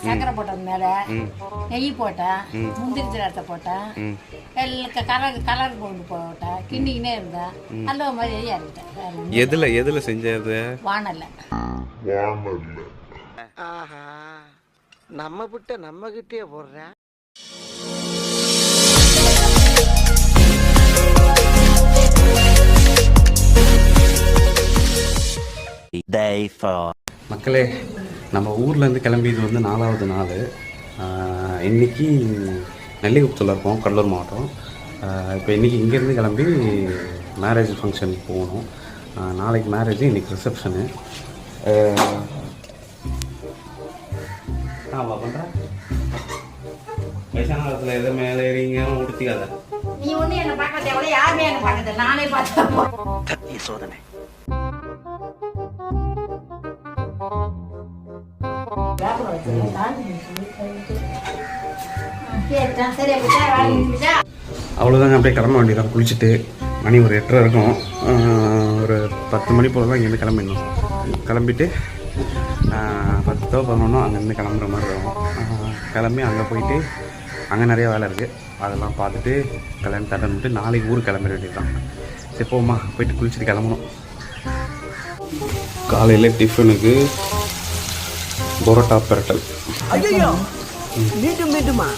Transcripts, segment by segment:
சக்கரை போட்டது மேலே நெய் போட்டேன், முந்திரி திராட்சை போட்டேன், கலர் கொண்டு போட்டேன், கிண்டிக்கினே இருந்தேன். அல்வா மாதிரி இறக்கிட்டேன். எதுல செஞ்சது? வானல்ல. ஆஹா, நம்ம விட்ட நம்ம கிட்டே போடுறேன். மக்களே, நம்ம ஊர்லேருந்து கிளம்பி இது வந்து 4வது நாள். இன்றைக்கி நெல்லிக்குப்பத்தில் இருக்கோம், கடலூர் மாவட்டம். இப்போ இன்றைக்கி இங்கேருந்து கிளம்பி மேரேஜ் ஃபங்க்ஷனுக்கு போகணும். நாளைக்கு மேரேஜ், இன்றைக்கி ரிசப்ஷனு. பண்ணுறேன் வயசான காலத்தில் எதை மேலே ஏறிங்க உடுத்திக்காத. நீ ஒன்றும் என்னை பார்க்க தேவையில்ல, யாருமே என்னை பார்க்கறது, நானே பார்த்தேன். சோதனை. அவ்வளோதாங்க, அப்படியே கிளம்ப வேண்டியதான். குளிச்சுட்டு மணி ஒரு 8:30 இருக்கும். ஒரு 10 மணி போல் தான் இங்கேருந்து கிளம்பிடணும். கிளம்பிட்டு 10 11 அங்கேருந்து கிளம்புற மாதிரி இருக்கும். கிளம்பி அங்கே போயிட்டு அங்கே நிறைய வேலை இருக்குது, அதெல்லாம் பார்த்துட்டு கல்யாணம் தட்டன்ட்டு நாளைக்கு ஊருக்கு கிளம்பிட வேண்டியது தான். சரி போமா, போயிட்டு குளிச்சுட்டு கிளம்பணும். காலையில் டிஃபனுக்கு பரோட்டா பிரட்டல். ஐயோ, மீண்டும் மீண்டுமா?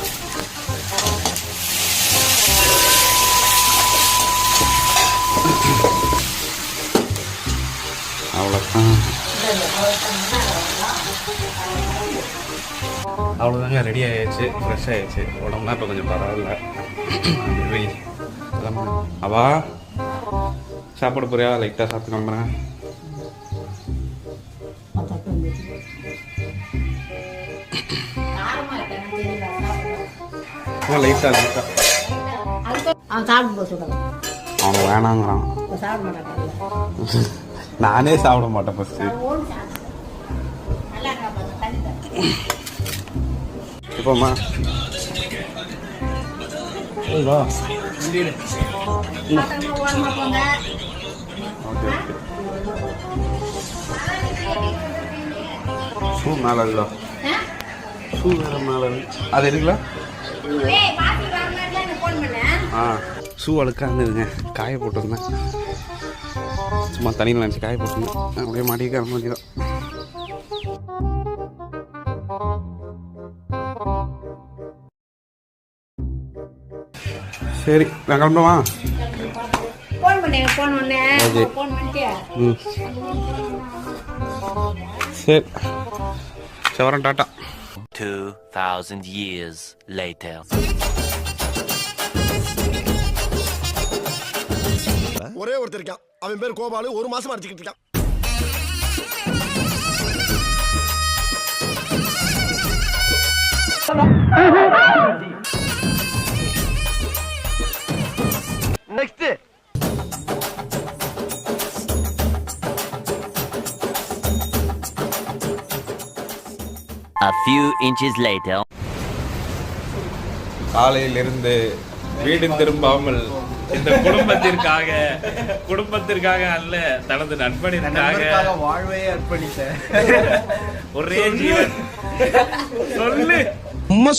அவ்வளோதாங்க, ரெடி ஆகிடுச்சு, ஃப்ரெஷ் ஆகிடுச்சு. உடம்புலாம் இப்போ கொஞ்சம் பரவாயில்ல. அவா சாப்பிட போறியா? லைட்டாக சாப்பிட்டு கிளம்புறேன். லைட்டாக அவங்க வேணாங்கிறான். நானே சாப்பிட மாட்டேன் ஃபஸ்ட்டு. இப்போம்மா ஷூ மேலே இருக்குதா? ஷூ வேறு மேலே அது எடுக்கலாம். ஷூ அழுக்காக இருந்ததுங்க, காய போட்டிருந்தேன். சும்மா தண்ணியில் நினச்சி காய போட்டிருந்தேன். அப்படியே மாட்டிக்க மாதிரி தான். சரி, நான் கிளம்புவா. சரி சவரன், டாட்டா. 2000 years later. ஒரே ஒருத்தர் இருக்கான், அவன் பேர் கோபாலு. 1 மாசமா அடிச்சுக்கிட்டு இருக்கான். Next A few inches later. காலையிலிருந்து வீடு திரும்பாமல் இந்த குடும்பத்திற்காக அல்ல, தனது நண்பனிற்காக வாழ்வையே அர்ப்பணித்த ஒரே ஜீவன்.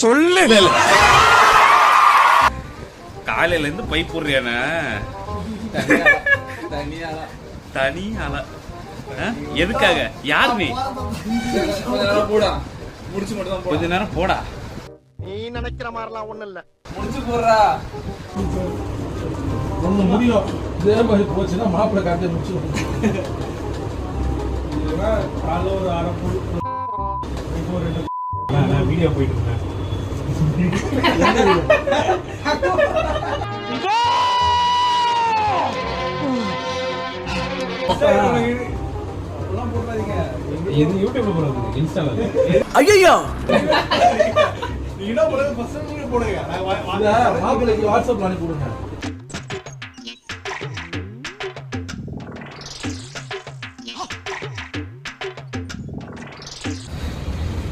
சொல்லு காலையில இருந்து பை போடுறியானா? தனி ஆள எதுக்காக? யார் நீ? கொஞ்ச நேரம் போடா. நீ நினைக்கிற மாதிரிலாம் ஒண்ணும் இல்ல. முடிச்சு போடுறா. ஒண்ணு முடியும், இதே மாதிரி போச்சுன்னா மாப்பிள்ளை கார்த்தியை முடிச்சு கால ஒரு அரை வீடியோ போயிட்டு இருந்தேன். எது யூடியூப்ல போடுறது, இன்ஸ்டால. ஐயோ, நீங்க போடுறது ஃபர்ஸ்ட் நீங்க போடுங்க. மாப்பிள்ளைக்கு வாட்ஸ்அப்ல அனுப்பி கொடுங்க.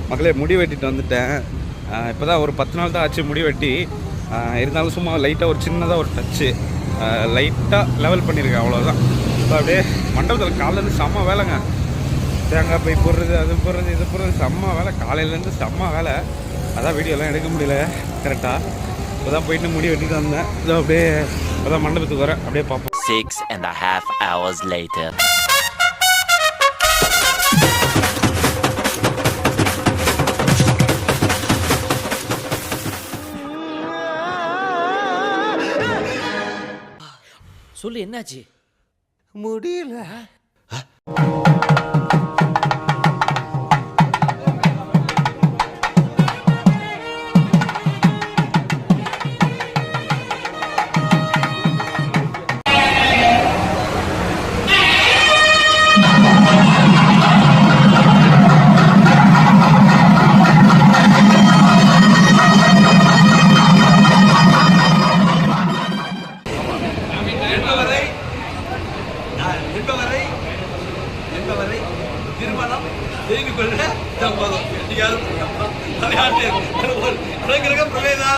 மக்களே, முடி வெட்டிட்டு வந்துட்டேன். இப்போ தான் ஒரு 10 நாள் தான் ஆச்சு முடி வெட்டி. இருந்தாலும் சும்மா லைட்டாக ஒரு சின்னதாக ஒரு டச்சு லைட்டாக லெவல் பண்ணியிருக்கேன், அவ்வளோதான். இப்போ அப்படியே மண்டபத்தில் காலையிலேருந்து செம்ம வேலைங்க. தேங்காய் பை போடுறது, அது போடுறது, இது போடுறது, செம்ம வேலை. காலையிலேருந்து செம்ம வேலை. அதான் வீடியோலாம் எடுக்க முடியல கரெக்டாக. இப்போ தான் போயிட்டு முடி வெட்டிட்டு வந்தேன். இதோ அப்படியே இப்போ தான் மண்டபத்துக்கு வரேன். அப்படியே பார்ப்போம். 6.5 hours later. சொல்லு, என்னாச்சு? முடியல. என்பவரை திருமணம் செய்து கொள்ள சம்மதம். பிரவேதா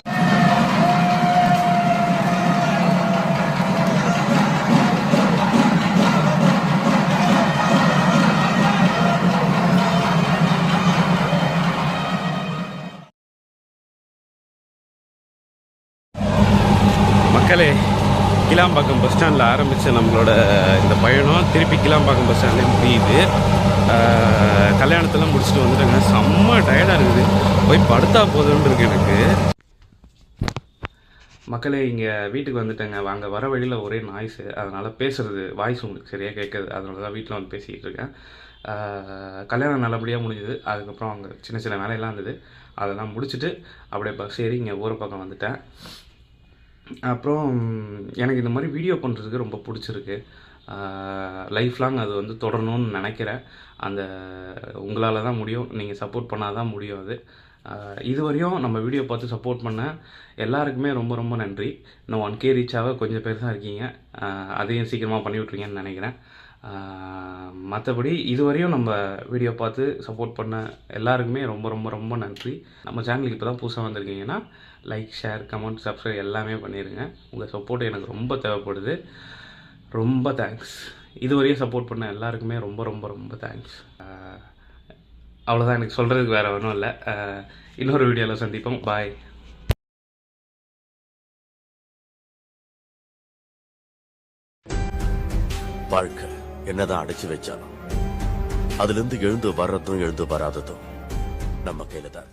மக்களே, கிளாம்பாக்கம் பஸ் ஸ்டாண்டில் ஆரம்பித்த நம்மளோட இந்த பயணம் திருப்பி கிளாம்பாக்கம் பஸ் ஸ்டாண்ட்லேயே முடியுது. கல்யாணத்தெல்லாம் முடிச்சுட்டு வந்துட்டேங்க. செம்ம டயர்டாக இருக்குது. போய் படுத்தா போதும்னு இருக்கு எனக்கு. மக்களே, இங்கே வீட்டுக்கு வந்துட்டேங்க. அங்கே வர வழியில் ஒரே நாய்ஸு, அதனால் பேசுகிறது வாய்ஸ் உங்களுக்கு சரியாக கேட்குது. அதனால தான் வீட்டில் வந்து பேசிக்கிட்டு இருக்கேன். கல்யாணம் நல்லபடியாக முடிஞ்சுது. அதுக்கப்புறம் அங்கே சின்ன சின்ன வேலையெல்லாம் இருந்தது. அதெல்லாம் முடிச்சுட்டு அப்படியே பஸ் ஏறி இங்கே ஊரை பக்கம் வந்துட்டேன். அப்புறம் எனக்கு இந்த மாதிரி வீடியோ பண்ணுறதுக்கு ரொம்ப பிடிச்சிருக்கு. லைஃப் லாங் அது வந்து தொடரணும்னு நினைக்கிறேன். அந்த உங்களால் தான் முடியும், நீங்கள் சப்போர்ட் பண்ணால் தான் முடியும். அது இதுவரையும் நம்ம வீடியோ பார்த்து சப்போர்ட் பண்ண எல்லாருக்குமே ரொம்ப ரொம்ப நன்றி. இன்னும் 1K ரீச் ஆக கொஞ்சம் பேர் தான் இருக்கீங்க. அதையும் சீக்கிரமாக பண்ணி விட்ருங்கன்னு நினைக்கிறேன். மற்றபடி இதுவரையும் நம்ம வீடியோ பார்த்து சப்போர்ட் பண்ண எல்லாருக்குமே ரொம்ப ரொம்ப ரொம்ப நன்றி. நம்ம சேனலுக்கு இப்போ தான் புதுசாக வந்திருக்கீங்கன்னா லைக், ஷேர், கமெண்ட், சப்ஸ்கிரைப் எல்லாமே பண்ணிடுங்க. உங்கள் சப்போர்ட் எனக்கு ரொம்ப தேவைப்படுது. ரொம்ப தேங்க்ஸ். இதுவரையும் சப்போர்ட் பண்ண எல்லாருக்குமே ரொம்ப ரொம்ப ரொம்ப தேங்க்ஸ். அவ்வளோதான், எனக்கு சொல்கிறதுக்கு வேறு ஒன்றும் இல்லை. இன்னொரு வீடியோவில் சந்திப்போம். பாய். வாழ்க்கை என்னதான் அடைச்சு வச்சாலும் அதுல இருந்து எழுந்து வர்றதும் எழுந்து வராததும் நம்ம கையில தான்.